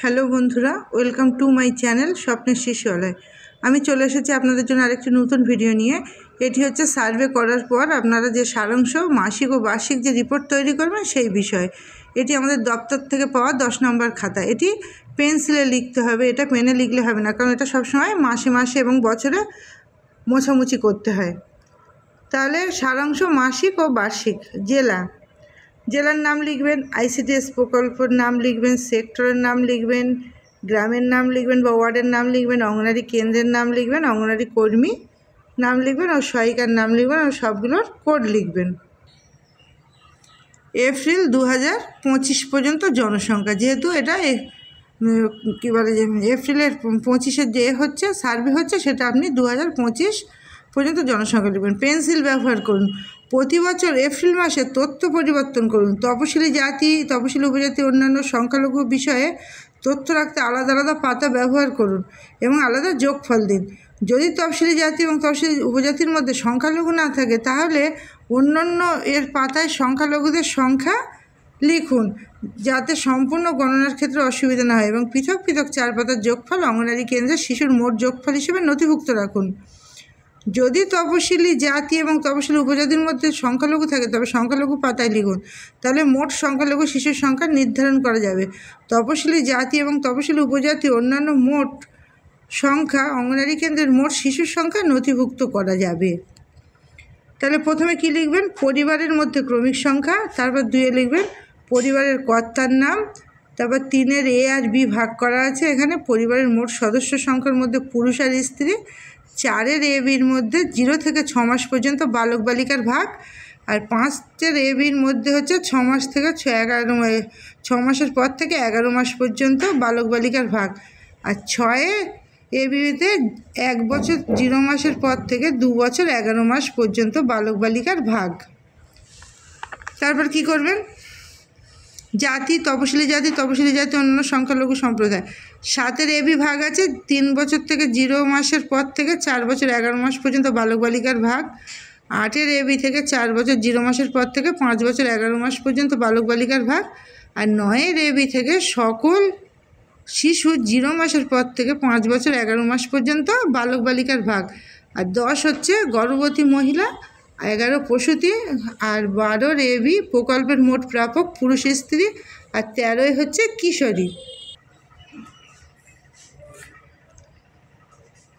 Hello বন্ধুরা, welcome to my channel স্বপ্নের শিশুয়ালয়। আমি চলে এসেছি আপনাদের জন্য আরেকটি নতুন ভিডিও নিয়ে। এটি হচ্ছে সার্ভে করার পর আপনারা যে সারাংশ মাসিক ও বার্ষিক যে রিপোর্ট তৈরি করবেন সেই বিষয়ে। এটি আমাদের দপ্তর থেকে পাওয়া 10 নম্বর খাতা। এটি পেন্সিলে লিখতে হবে, এটা পেনে লিখলে হবে না, কারণ এটা সবসময় মাসে মাসে এবং বছরে মোছামুছি করতে হয়। তাহলে সারাংশ মাসিক ও বার্ষিক। জেলার নাম লিখবেন, আইসিডিএস প্রকল্পের নাম লিখবেন, সেক্টরের নাম লিখবেন, গ্রামের নাম লিখবেন বা ওয়ার্ডের নাম লিখবেন, অঙ্গনারী কেন্দ্রের নাম লিখবেন, অঙ্গনারী কর্মী নাম লিখবেন ও সহায়িকার নাম লিখবেন ও সবগুলোর কোড লিখবেন। এপ্রিল 2025 পর্যন্ত জনসংখ্যা, যেহেতু এটা কী বলে যে এপ্রিলের 25-এর যে হচ্ছে সার্ভে হচ্ছে, সেটা আপনি 2025 পর্যন্ত জনসংখ্যা লিখবেন। পেন্সিল ব্যবহার করুন। প্রতি বছর এপ্রিল মাসে তথ্য পরিবর্তন করুন। তপশিলি জাতি, তপশিলি উপজাতি, অন্যান্য সংখ্যালঘু বিষয়ে তথ্য রাখতে আলাদা আলাদা পাতা ব্যবহার করুন এবং আলাদা যোগফল দিন। যদি তফসিলি জাতি এবং তফসিলি উপজাতির মধ্যে সংখ্যালঘু না থাকে, তাহলে অন্যান্য এর পাতায় সংখ্যালঘুদের সংখ্যা লিখুন, যাতে সম্পূর্ণ গণনার ক্ষেত্রে অসুবিধা না হয়, এবং পৃথক পৃথক 4 পাতার যোগফল অঙ্গনারী কেন্দ্রে শিশুর মোট যোগফল হিসেবে নথিভুক্ত রাখুন। যদি তপশিলি জাতি এবং তপশিলি উপজাতির মধ্যে সংখ্যালঘু থাকে, তবে সংখ্যালঘু পাতায় লিখুন, তাহলে মোট সংখ্যালঘু শিশুর সংখ্যা নির্ধারণ করা যাবে। তপশিলি জাতি এবং তপশিলি উপজাতি অন্যান্য মোট সংখ্যা অঙ্গনারী কেন্দ্রের মোট শিশুর সংখ্যা নথিভুক্ত করা যাবে। তাহলে প্রথমে কি লিখবেন? পরিবারের মধ্যে ক্রমিক সংখ্যা, তারপর 2-এ লিখবেন পরিবারের কর্তার নাম, তারপর 3-এর এ আর বি ভাগ করা আছে, এখানে পরিবারের মোট সদস্য সংখ্যার মধ্যে পুরুষ আর স্ত্রী। 4-এর এ বির মধ্যে 0 থেকে 6 মাস পর্যন্ত বালক বালিকার ভাগ, আর 5-এর এ বির মধ্যে হচ্ছে 6 মাস থেকে 6 মাসের পর থেকে 11 মাস পর্যন্ত বালক বালিকার ভাগ, আর 6-এ এ বিতে 1 বছর 0 মাসের পর থেকে 2 বছর 11 মাস পর্যন্ত বালক বালিকার ভাগ। তারপর কি করবেন? জাতি, তপশিলি জাতি অন্যান্য সংখ্যালঘু সম্প্রদায়। 7-এর এ বি ভাগ আছে 3 বছর থেকে 0 মাসের পর থেকে 4 বছর 11 মাস পর্যন্ত বালক বালিকার ভাগ। 8-এর এ বি থেকে 4 বছর 0 মাসের পর থেকে 5 বছর 11 মাস পর্যন্ত বালক বালিকার ভাগ। আর 9-এর এ বি থেকে সকল শিশু 0 মাসের পর থেকে 5 বছর 11 মাস পর্যন্ত বালক বালিকার ভাগ। আর 10 হচ্ছে গর্ভবতী মহিলা, 11 প্রসূতি, আর 12-এর এ বি প্রকল্পের মোট প্রাপক পুরুষ স্ত্রী, আর 13-এ হচ্ছে কিশোরী।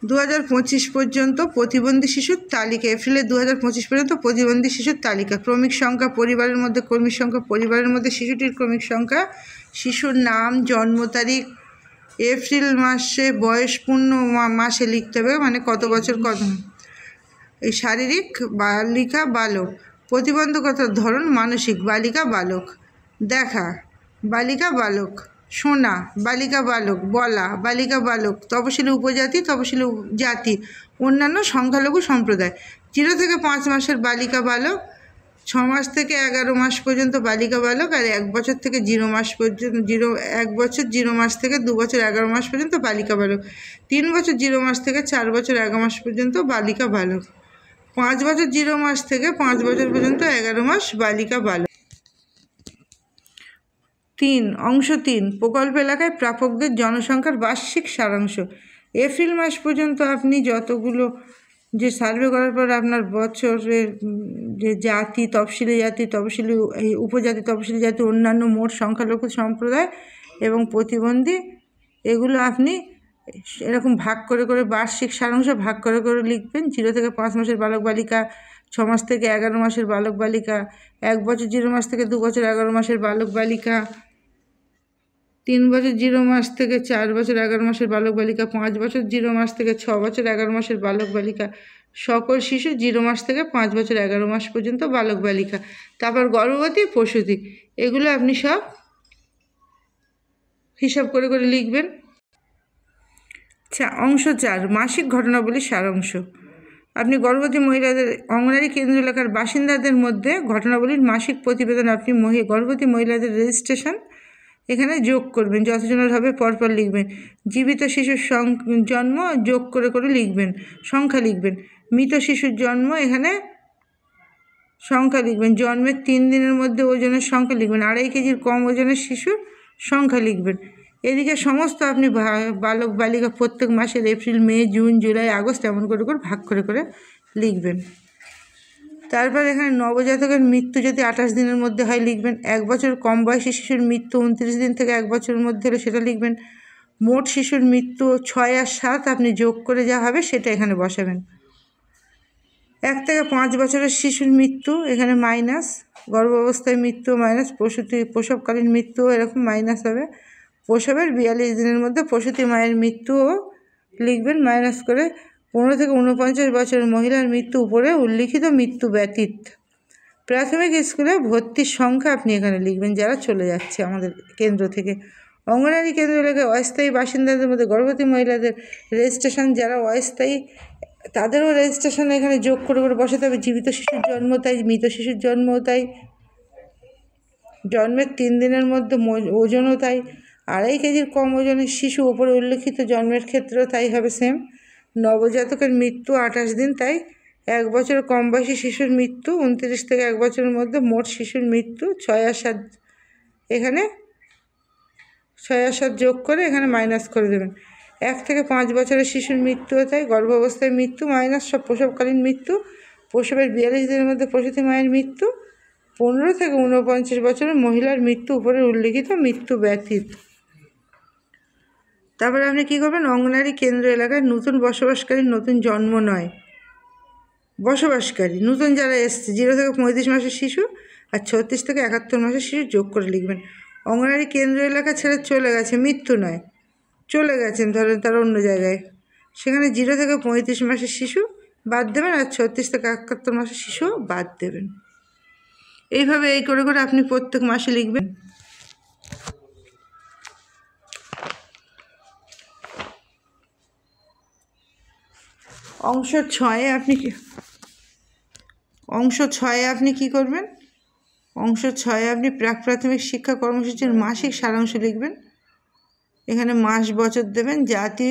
2025 পর্যন্ত প্রতিবন্ধী শিশুর তালিকা। এপ্রিলে 2025 পর্যন্ত প্রতিবন্ধী শিশুর তালিকা। ক্রমিক সংখ্যা, পরিবারের মধ্যে ক্রমিক সংখ্যা, পরিবারের মধ্যে শিশুটির ক্রমিক সংখ্যা, শিশুর নাম, জন্ম তারিখ, এপ্রিল মাসে বয়স, পূর্ণ মাসে লিখতে হবে, মানে কত বছর কত। এই শারীরিক বালিকা বালক, প্রতিবন্ধকতার ধরন মানসিক, বালিকা বালক, দেখা বালিকা বালক, শোনা বালিকা বালক, বলা বালিকা বালক, তপশিলি উপজাতি, তপশিলি জাতি, অন্যান্য সংখ্যালঘু সম্প্রদায়। 0 থেকে 5 মাসের বালিকা বালক, 6 মাস থেকে 11 মাস পর্যন্ত বালিকা বালক, আর 1 বছর থেকে 0 মাস পর্যন্ত 1 বছর 0 মাস থেকে 2 বছর 11 মাস পর্যন্ত বালিকা বালক। 3 বছর 0 মাস থেকে 4 বছর 11 মাস পর্যন্ত বালিকা বালক। 5 বছর 0 মাস থেকে 5 বছর পর্যন্ত 11 মাস বালিকা বালক। 3 অংশ 3 প্রকল্প এলাকায় প্রাপকদের জনসংখ্যার বার্ষিক সারাংশ। এপ্রিল মাস পর্যন্ত আপনি যতগুলো যে সার্ভে করার পর আপনার বছরের যে জাতি, তফসিলি জাতি, তপশিলি উপজাতি, তপশিলি জাতি, অন্যান্য মোট সংখ্যালঘু সম্প্রদায় এবং প্রতিবন্ধী, এগুলো আপনি এরকম ভাগ করে করে বার্ষিক সারাংশ ভাগ করে করে লিখবেন। 0 থেকে 5 মাসের বালক বালিকা, 6 মাস থেকে 11 মাসের বালক বালিকা, 1 বছর 0 মাস থেকে 2 বছর 11 মাসের বালক বালিকা, 3 বছর 0 মাস থেকে 4 বছর 11 মাসের বালক বালিকা, 5 বছর 0 মাস থেকে 6 বছর 11 মাসের বালক বালিকা, সকল শিশু 0 মাস থেকে 5 বছর 11 মাস পর্যন্ত বালক বালিকা। তারপর গর্ভবতী, প্রসূতি, এগুলো আপনি সব হিসাব করে করে লিখবেন। অংশ 4 মাসিক ঘটনাবলীর সারাংশ। আপনি গর্ভবতী মহিলাদের, অঙ্গনারী কেন্দ্র এলাকার বাসিন্দাদের মধ্যে ঘটনাবলীর মাসিক প্রতিবেদন আপনি গর্ভবতী মহিলাদের রেজিস্ট্রেশন এখানে যোগ করবেন, যতজনের হবে পরপর লিখবেন। জীবিত শিশুর জন্ম যোগ করে করে লিখবেন, সংখ্যা লিখবেন। মৃত শিশুর জন্ম, এখানে সংখ্যা লিখবেন। জন্মের 3 দিনের মধ্যে ওজনের সংখ্যা লিখবেন। 2.5 কেজির কম ওজনের শিশুর সংখ্যা লিখবেন। এদিকে সমস্ত আপনি বালক বালিকা প্রত্যেক মাসের এপ্রিল, মে, জুন, জুলাই, আগস্ট এমন করে ভাগ করে লিখবেন। তারপর এখানে নবজাতকের মৃত্যু যদি 28 দিনের মধ্যে হয় লিখবেন। 1 বছর কম বয়সী শিশুর মৃত্যু 29 দিন থেকে 1 বছরের মধ্যে হলে সেটা লিখবেন। মোট শিশুর মৃত্যু 6 আর 7 আপনি যোগ করে যা হবে সেটা এখানে বসাবেন। 1 থেকে 5 বছরের শিশুর মৃত্যু এখানে মাইনাস, গর্ভাবস্থায় মৃত্যু মাইনাস, প্রসবকালীন মৃত্যু এরকম মাইনাস হবে। প্রসবের 42 দিনের মধ্যে প্রসূতি মায়ের মৃত্যুও লিখবেন মাইনাস করে। 15 থেকে 49 বছরের মহিলার মৃত্যু উপরে উল্লিখিত মৃত্যু ব্যতীত। প্রাথমিক স্কুলে ভর্তির সংখ্যা আপনি এখানে লিখবেন যারা চলে যাচ্ছে আমাদের কেন্দ্র থেকে। অঙ্গনওয়াড়ি কেন্দ্র এলাকায় অস্থায়ী বাসিন্দাদের মধ্যে গর্ভবতী মহিলাদের রেজিস্ট্রেশন, যারা অস্থায়ী তাদেরও রেজিস্ট্রেশন এখানে যোগ করে বসাতে হবে। জীবিত শিশুর জন্ম তাই, মৃত শিশুর জন্মও তাই, জন্মের 3 দিনের মধ্যে ওজনও তাই। 2.5 কেজির কম ওজনের শিশু ওপরে উল্লেখিত জন্মের ক্ষেত্রেও তাই হবে সেম। নবজাতকের মৃত্যু 28 দিন তাই 1 বছর কম বয়সী শিশুর মৃত্যু 29 থেকে 1 বছরের মধ্যে মোট শিশুর মৃত্যু 6 আর 7 এখানে 6 আর 7 যোগ করে এখানে মাইনাস করে দেবেন। 1 থেকে 5 বছরের শিশুর মৃত্যু তাই, গর্ভাবস্থায় মৃত্যু মাইনাস সব প্রসবকালীন মৃত্যু, প্রসবের 42 দিনের মধ্যে প্রসূতি মায়ের মৃত্যু, 15 থেকে 49 বছরের মহিলার মৃত্যু উপরে উল্লেখিত মৃত্যু ব্যতীত। তারপরে আপনি কী করবেন, অঙ্গনওয়াড়ি কেন্দ্র এলাকায় নতুন বসবাসকারী, নতুন জন্ম নয় বসবাসকারী, নতুন যারা এসছে 0 থেকে 35 মাসের শিশু আর 36 থেকে 71 মাসের শিশু যোগ করে লিখবেন। অঙ্গনওয়াড়ি কেন্দ্র এলাকা ছেড়ে চলে গেছে, মৃত্যু নয়, চলে গেছেন ধরেন তারা অন্য জায়গায়, সেখানে 0 থেকে 35 মাসের শিশু বাদ দেবেন আর 36 থেকে 71 মাসের শিশু বাদ দেবেন। এইভাবে এই করে আপনি প্রত্যেক মাসে লিখবেন। অংশ 6-এ আপনি কী করবেন, অংশ 6-এ আপনি প্রাক প্রাথমিক শিক্ষা কর্মসূচির মাসিক সারাংশ লিখবেন। এখানে মাস বছর দেবেন, জাতি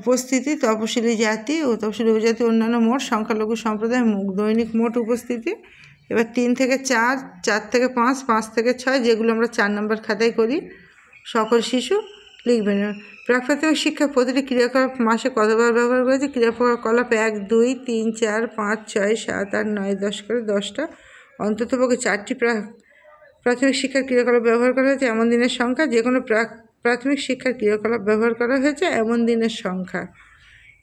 উপস্থিতি, তপশিলি জাতি ও তপশিলি উপজাতি অন্যান্য মোট সংখ্যালঘু সম্প্রদায় দৈনিক মোট উপস্থিতি। এবার 3 থেকে 4, 4 থেকে 5, 5 থেকে 6 যেগুলো আমরা 4 নম্বর খাতায় করি সকল শিশু লিখবেন। প্রাক প্রাথমিক শিক্ষা প্রতিটি ক্রিয়াকলাপ মাসে কতবার ব্যবহার করেছে, ক্রিয়াকলাপ 1, 2, 3, 4, 5, 6, 7, 8, 9, 10 করে 10টা অন্ততপক্ষে 4টি প্রাথমিক শিক্ষার ক্রিয়াকলাপ ব্যবহার করা হয়েছে এমন দিনের সংখ্যা। যে কোনো প্রাথমিক শিক্ষার ক্রিয়াকলাপ ব্যবহার করা হয়েছে এমন দিনের সংখ্যা।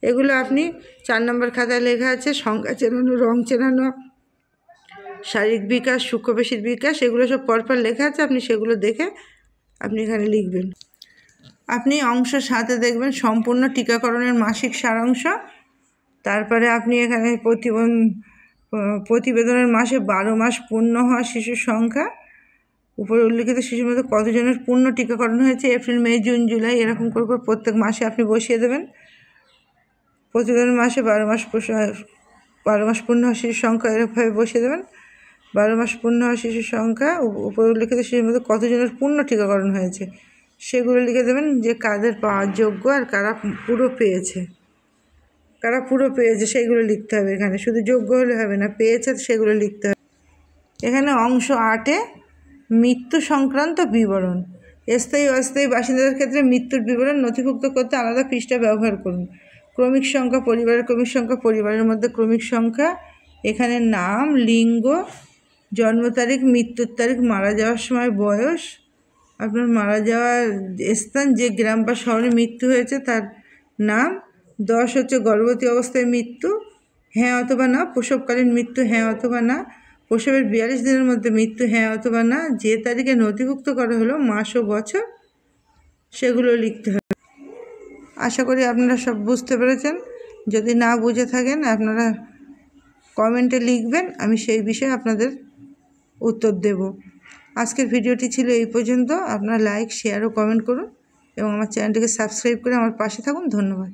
এগুলো আপনি 4 নম্বর খাতায় লেখা আছে। সংখ্যা চেনানো, রং চেনানো, শারীরিক বিকাশ, সূক্ষ্মপেশির বিকাশ, এগুলো সব পরপর লেখা আছে, আপনি সেগুলো দেখে আপনি এখানে লিখবেন। আপনি অংশ 7-এ দেখবেন সম্পূর্ণ টিকাকরণের মাসিক সারাংশ। তারপরে আপনি এখানে প্রতিবেদনের মাসে 12 মাস পূর্ণ হওয়া শিশুর সংখ্যা, উপরে উল্লিখিত শিশুর মধ্যে কতজনের পূর্ণ টিকাকরণ হয়েছে এপ্রিল, মে, জুন, জুলাই এরকম করে প্রত্যেক মাসে আপনি বসিয়ে দেবেন। প্রতিবেদনের মাসে 12 মাস পূর্ণ হওয়া শিশুর সংখ্যা এরকমভাবে বসিয়ে দেবেন। 12 মাস পূর্ণ হওয়া শিশুর সংখ্যা, উপরে উল্লিখিত শিশুর মধ্যে কতজনের পূর্ণ টিকাকরণ হয়েছে সেগুলো লিখে দেবেন, যে কাদের পাওয়ার যোগ্য আর কারা পুরো পেয়েছে সেইগুলো লিখতে হবে। এখানে শুধু যোগ্য হলে হবে না, পেয়েছে সেগুলো লিখতে হবে। এখানে অংশ 8-এ মৃত্যু সংক্রান্ত বিবরণ। স্থায়ী অস্থায়ী বাসিন্দাদের ক্ষেত্রে মৃত্যুর বিবরণ নথিভুক্ত করতে আলাদা পৃষ্ঠা ব্যবহার করুন। ক্রমিক সংখ্যা, পরিবারের ক্রমিক সংখ্যা, পরিবারের মধ্যে ক্রমিক সংখ্যা, এখানে নাম, লিঙ্গ, জন্ম তারিখ, মৃত্যুর তারিখ, মারা যাওয়ার সময় বয়স, আপনার মারা যাওয়ার স্থান, যে গ্রাম বা শহরে মৃত্যু হয়েছে তার নাম। 10 হচ্ছে গর্ভবতী অবস্থায় মৃত্যু, হ্যাঁ অথবা না। প্রসবকালীন মৃত্যু, হ্যাঁ অথবা না। প্রসবের 42 দিনের মধ্যে মৃত্যু, হ্যাঁ অথবা না। যে তারিখে নথিভুক্ত করা হলো মাস ও বছর সেগুলো লিখতে হবে। আশা করি আপনারা সব বুঝতে পেরেছেন। যদি না বুঝে থাকেন আপনারা কমেন্টে লিখবেন, আমি সেই বিষয়ে আপনাদের উত্তর দেব। আজকের ভিডিওটি ছিল এই পর্যন্ত। আপনারা লাইক, শেয়ার ও কমেন্ট করুন এবং আমার চ্যানেলটিকে সাবস্ক্রাইব করে আমার পাশে থাকুন। ধন্যবাদ।